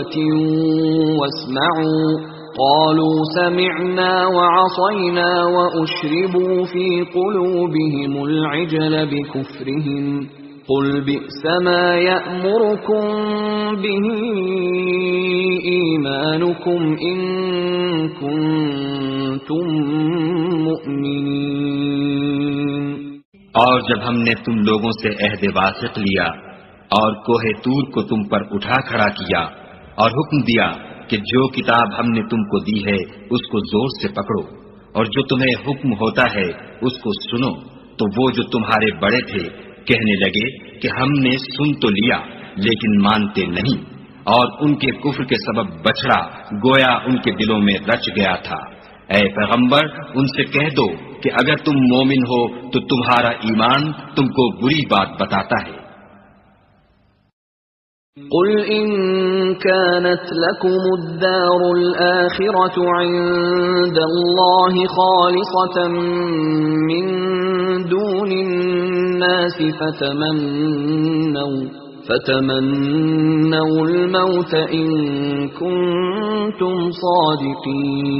قوة واسمعوا قالوا سمعنا وعصينا وأشربوا في قلوبهم العجل بكفرهم قل بئس ما يأمركم به إيمانكم إن كنتم مؤمنين۔ اور جب ہم نے تم لوگوں سے عہد واثق لیا اور کوہ طور کو تم پر اٹھا کھڑا کیا اور حکم دیا کہ جو کتاب ہم نے تم کو دی ہے اس کو زور سے پکڑو اور جو تمہیں حکم ہوتا ہے اس کو سنو، تو وہ جو تمہارے بڑے تھے کہنے لگے کہ ہم نے سن تو لیا لیکن مانتے نہیں، اور ان کے کفر کے سبب بچڑا گویا ان کے دلوں میں رچ گیا تھا۔ اے پیغمبر ان سے کہہ دو کہ اگر تم مومن ہو تو تمہارا ایمان تم کو بری بات بتاتا ہے۔ قل إن كانت لكم الدار الآخرة عند الله خالصة من دون الناس فتمنوا الموت إن كنتم صادقين۔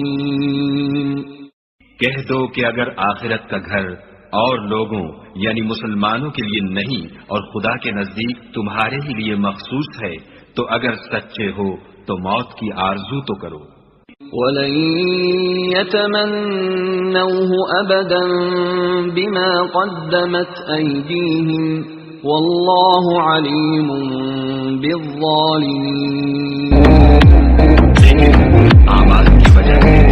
کہہ دو کہ اگر آخرت کا گھر اور لوگوں یعنی مسلمانوں کے لیے نہیں اور خدا کے نزدیک تمہارے ہی لیے مخصوص ہے تو اگر سچے ہو تو موت کی آرزو تو کرو۔ وَلَن يَتَمَنَّوْهُ أَبَدًا بِمَا قَدَّمَتْ أَيْدِيهِمْ وَاللَّهُ عَلِيمٌ بِالظَّالِمِينَ۔ اعمال کی وجہ سے